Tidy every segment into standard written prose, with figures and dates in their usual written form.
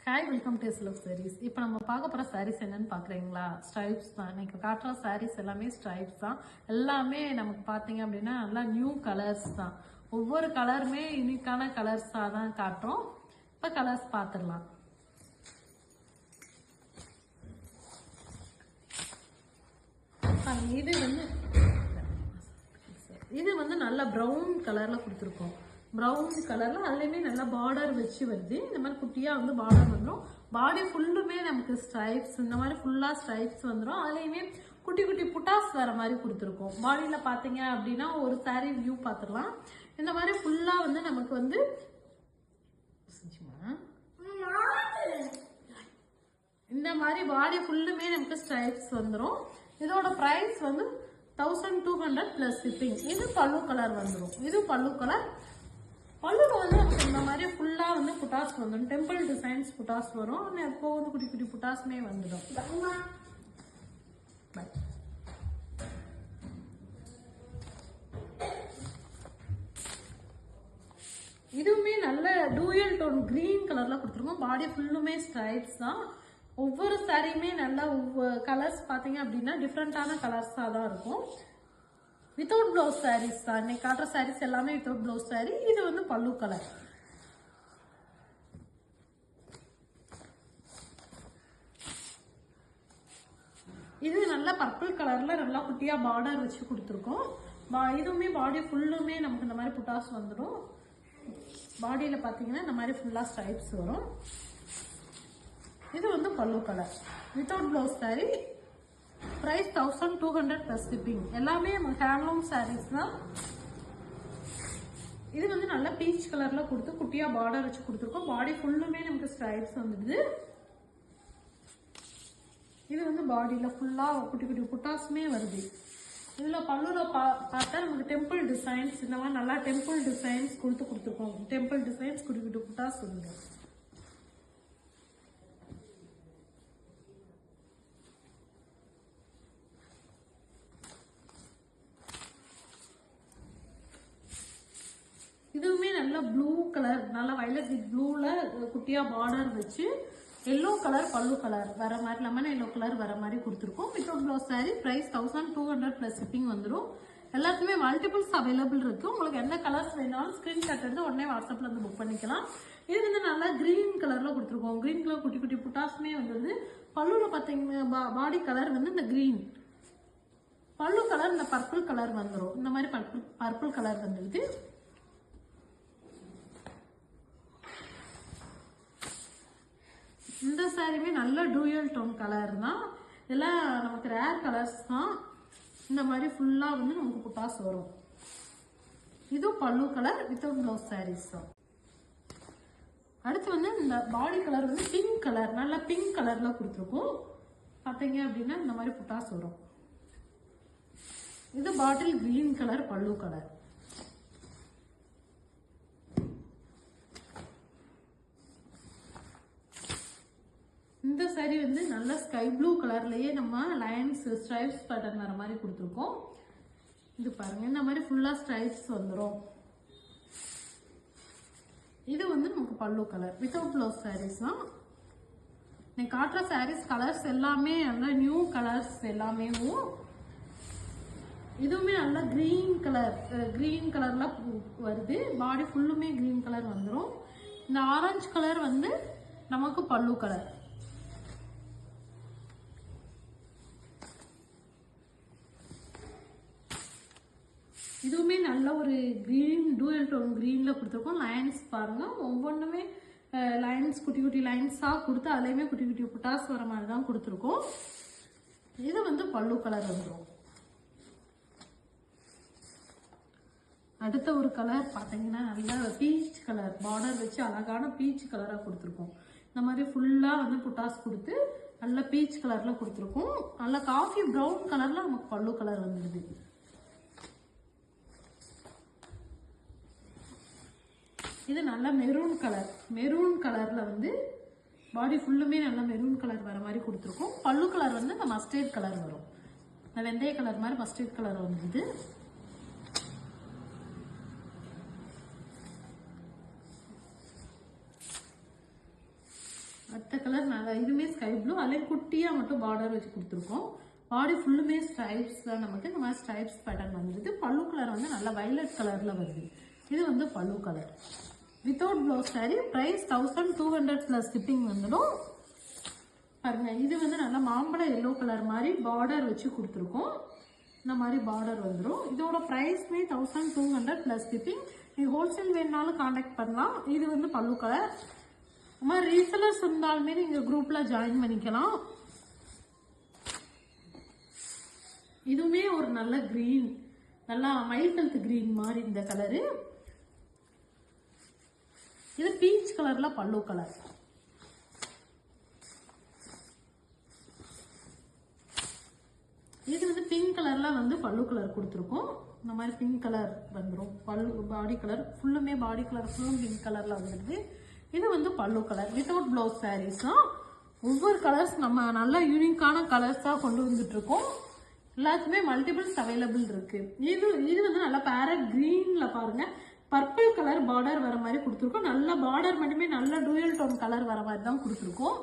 Hi, welcome to SLF saris. இப்போ நம்ம பார்க்க போகிற சாரீஸ் என்னன்னு பார்க்குறீங்களா? ஸ்ட்ரைப்ஸ் தான். இன்னைக்கு காட்டுற சாரீஸ் எல்லாமே ஸ்ட்ரைப்ஸ் தான். எல்லாமே நமக்கு பார்த்தீங்க அப்படின்னா நல்லா நியூ கலர்ஸ் தான். ஒவ்வொரு கலருமே யூனிக்கான கலர்ஸாக தான் காட்டுறோம். இப்போ கலர்ஸ் பார்த்துடலாம். இது வந்து நல்ல ப்ரௌன் கலரில் கொடுத்துருக்கோம். ப்ரௌன் கலரில் அதுலேயுமே நல்லா பார்டர் வச்சு வருது. இந்த மாதிரி குட்டியாக வந்து பார்டர் வந்துடும். பாடி ஃபுல்லுமே நமக்கு ஸ்ட்ரைப்ஸ், இந்த மாதிரி ஃபுல்லாக ஸ்ட்ரைப்ஸ் வந்துடும். அதுலேயுமே குட்டி குட்டி புட்டாஸ் வர மாதிரி கொடுத்துருக்கோம். பாடியில் பார்த்தீங்க அப்படின்னா ஒரு சாரீ வியூ பார்த்துடலாம். இந்த மாதிரி ஃபுல்லாக வந்து நமக்கு வந்து இந்த மாதிரி பாடி ஃபுல்லுமே நமக்கு ஸ்ட்ரைப்ஸ் வந்துடும். இதோட ப்ரைஸ் வந்து 1200 + ஷிப்பிங். இது பல்லு கலர் வந்துடும். இது பல்லு கலர். பல்லுல வந்து நமக்கு இந்த மாதிரி ஃபுல்லா வந்து புட்டாஸ் வந்துடும். டெம்பிள் டிசைன்ஸ் புட்டாஸ் வரும். எப்போ வந்து குட்டி குட்டி புட்டாஸ்மே வந்துடும். இதுவுமே நல்ல டூயல் டோன் கிரீன் கலர்ல கொடுத்துருக்கோம். பாடி ஃபுல்லுமே ஸ்ட்ரைப்ஸ் தான். ஒவ்வொரு சாரியுமே நல்லா கலர்ஸ் பார்த்தீங்க அப்படின்னா டிஃப்ரெண்டான கலர்ஸாக தான் இருக்கும். வித்தவுட் பிளவுஸ் சாரீஸ் தான். இன்னைக்கு காட்டுற சாரீஸ் எல்லாமே வித்தவுட் பிளவுஸ் சாரீ. இது வந்து பல்லு கலர். இது நல்ல பர்பிள் கலர்ல நல்லா குட்டியா பார்டர் வச்சு கொடுத்துருக்கோம். இதுவுமே பாடி ஃபுல்லுமே நமக்கு இந்த மாதிரி புட்டாஸ் வந்துடும். பாடியில பாத்தீங்கன்னா இந்த மாதிரி ஃபுல்லா ஸ்ட்ரைப்ஸ் வரும். இது வந்து பல்லு colour. Without blouse sari. Price 1200 + shipping. எல்லாமே ஹேண்ட்லூம் சாரீஸ் தான். இது வந்து நல்ல பீச் கலர்ல கொடுத்து குட்டியா பார்டர் வச்சு கொடுத்துருக்கோம். பாடி ஃபுல்லுமே நமக்கு ஸ்ட்ரைப்ஸ் வந்துடுது. இது வந்து பாடியில ஃபுல்லா குட்டி குட்டி புட்டாஸ்மே வருது. இதுல பல்லுல பார்த்தா நமக்கு டெம்பிள் டிசைன்ஸ், இந்த மாதிரி நல்லா டெம்பிள் டிசைன்ஸ் கொடுத்துருக்கோம். டெம்பிள் டிசைன்ஸ் குட்டி குட்டி புட்டாஸ் வருது. இதுவுமே நல்ல ப்ளூ கலர், நல்ல வயலட் ப்ளூல குட்டியா பார்டர் வச்சு எல்லோ கலர் பல்லு கலர் வர மாதிரி, லெமன் எல்லோ கலர் வர மாதிரி கொடுத்துருக்கோம். Without blouse sari. Price 1200 + shipping வந்துடும். எல்லாத்துக்குமே மல்டிபிள்ஸ் அவைலபிள் இருக்கு. உங்களுக்கு எந்த கலர்ஸ் வேணாலும் ஸ்கிரீன்ஷாட் எடுத்து உடனே வாட்ஸ்அப்ல வந்து புக் பண்ணிக்கலாம். இது வந்து நல்லா கிரீன் கலர்ல கொடுத்துருக்கோம். கிரீன் கலர் குட்டி குட்டி புட்டாஸ்மே வந்துடுது. பல்லுல பார்த்தீங்கன்னா பாடி கலர் வந்து இந்த கிரீன், பல்லு கலர் இந்த பர்பிள் கலர் வந்துடும். இந்த மாதிரி பர்பிள் கலர் வந்துடுது. இந்த சாரியுமே நல்ல டூயல் டோன் கலர் தான். இதெல்லாம் நமக்கு ரேர் கலர்ஸ் தான். இந்த மாதிரி ஃபுல்லா வந்து நமக்கு புட்டாஸ் வரும். இது பல்லு கலர். வித்தவுட் பிளவுஸ் சாரீஸ் தான். அடுத்து வந்து இந்த பாடி கலர் வந்து பிங்க் கலர், நல்ல பிங்க் கலர்ல கொடுத்துருக்கோம். பார்த்தீங்க அப்படின்னா இந்த மாதிரி புட்டாஸ் வரும். இது பாட்டில் கிரீன் கலர் பல்லு கலர். இந்த சாரி வந்து நல்ல ஸ்கை ப்ளூ கலர்லயே நம்ம லைன்ஸ் ஸ்ட்ரைப்ஸ் பேட்டர்ன் வர மாதிரி கொடுத்துருக்கோம். இது பாருங்க, இந்த மாதிரி ஃபுல்லா ஸ்ட்ரைப்ஸ் வந்துடும். இது வந்து நமக்கு பல்லு கலர். வித்தவுட் பிளவுஸ் சாரீஸ் தான். நீ காட்டுற சாரீஸ் கலர்ஸ் எல்லாமே நல்ல நியூ கலர்ஸ் எல்லாமே. இதுவுமே நல்ல கிரீன் கலர், கிரீன் கலர்ல வருது. பாடி ஃபுல்லுமே கிரீன் கலர் வந்துடும். இந்த ஆரஞ்சு கலர் வந்து நமக்கு பல்லு கலர். இதுவுமே நல்ல ஒரு கிரீன், டூயல் டோன் கிரீன்ல கொடுத்துருக்கோம். லைன்ஸ் பாருங்க, ஒவ்வொன்றுமே லைன்ஸ் குட்டி குட்டி லைன்ஸா கொடுத்து அதுலயுமே குட்டி குட்டி புட்டாஸ் வர மாதிரி தான் கொடுத்துருக்கோம். இது வந்து பல்லு கலர் வந்துடும். அடுத்த ஒரு கலர் பார்த்தீங்கன்னா நல்ல பீச் கலர், பார்டர் வச்சு அழகான பீச் கலரா கொடுத்துருக்கோம். இந்த மாதிரி ஃபுல்லா வந்து புட்டாஸ் கொடுத்து நல்ல பீச் கலர்ல கொடுத்துருக்கோம். நல்ல காஃபி ப்ரௌன் கலர்ல நமக்கு பல்லு கலர் வந்துடுது. இது நல்ல மெரூன் கலர். மெரூன் கலர்ல வந்து பாடி ஃபுல்லுமே நல்ல மெரூன் கலர் வர மாதிரி கொடுத்துருக்கோம். பல்லு கலர் வந்து இந்த மஸ்டர்ட் கலர் வரும். இந்த வெந்தய கலர் மாதிரி மஸ்டர்ட் கலர் வந்துது. அதுலேயும் குட்டியாக மட்டும் பார்டர் வச்சு கொடுத்துருக்கோம். பாடி ஃபுல்லுமே ஸ்ட்ரைப்ஸ் தான். நமக்கு இந்த மாதிரி ஸ்ட்ரைப்ஸ் பேட்டர்ன் வந்துடுது. பல்லு கலர் வந்து நல்லா வைலட் கலரில் வருது. இது வந்து பல்லு colour. Without blouse sari. Price 1200 plus shipping வந்துடும். பாருங்க, இது வந்து நல்லா மாம்பழ எல்லோ கலர் மாதிரி பார்டர் வச்சு கொடுத்துருக்கோம். இந்த மாதிரி பார்டர் வந்துடும். இதோட ப்ரைஸ்மே 1200 ப்ளஸ் ஷிப்பிங். நீங்கள் ஹோல்சேல் வேணுனாலும் காண்டாக்ட் பண்ணலாம். இது வந்து பல்லு கலர். இந்த மாதிரி ரீசெலர்ஸ் இருந்தாலுமே நீங்கள் குரூப்பில் ஜாயின் பண்ணிக்கலாம். இதுவுமே ஒரு நல்ல கிரீன், நல்லா மைல்ட் ஹெல்த் கிரீன் மாதிரி இந்த கலரு. இது பீச் கலர்ல பல்லு கலர். இது வந்து பிங்க் கலர்ல வந்து பல்லு கலர் கொடுத்துருக்கோம். இந்த மாதிரி பிங்க் கலர் வந்துடும். பல்லு பாடி கலர் ஃபுல்லுமே பாடி கலர் ஃபுல்லும் பிங்க் கலர்ல வந்துடுது. இது வந்து பல்லு கலர். வித்தவுட் ப்ளவுஸ் சாரீஸ் தான். ஒவ்வொரு கலர்ஸ் நம்ம நல்ல யூனிக்கான கலர்ஸாக கொண்டு வந்துட்டு இருக்கோம். எல்லாத்துக்குமே மல்டிபிள்ஸ் அவைலபிள் இருக்கு. இது வந்து நல்லா பேரட் கிரீன்ல பாருங்க, பர்பிள் கலர் பார்டர் வர மாதிரி கொடுத்துருக்கோம். நல்ல பார்டர் மட்டுமே நல்ல டூயல் டோன் கலர் வர மாதிரி தான் கொடுத்துருக்கோம்.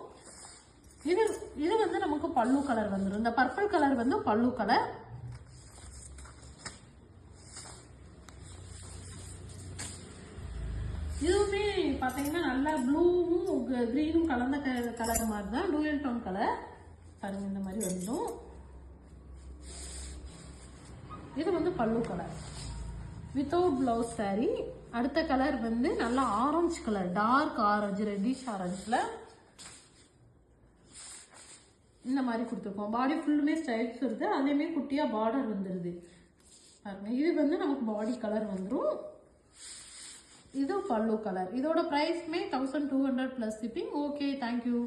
இது வந்து நமக்கு பல்லு கலர் வந்துடும். இந்த பர்பிள் கலர் வந்து பல்லு கலர். இதுவுமே பாத்தீங்கன்னா நல்லா ப்ளூவும் கிரீனும் கலந்த கலர் மாதிரி தான், டூயல் டோன் கலர். பாருங்க, இந்த மாதிரி வந்துடும். இது வந்து பல்லு கலர். Without blouse sari. அடுத்த கலர் வந்து நல்லா orange colour, dark orange, reddish ஆரஞ்சுல இந்த மாதிரி கொடுத்துருக்கோம். பாடி ஃபுல்லுமே ஸ்ட்ரைப்ஸ் வருது. அதுலேயுமே குட்டியா பார்டர் வந்துடுது. பாருங்க, இது வந்து நமக்கு பாடி கலர் வந்துடும். இது பல்லு கலர். இதோட ப்ரைஸ்மே 1200 ப்ளஸ் ஷிப்பிங். Okay, thank you.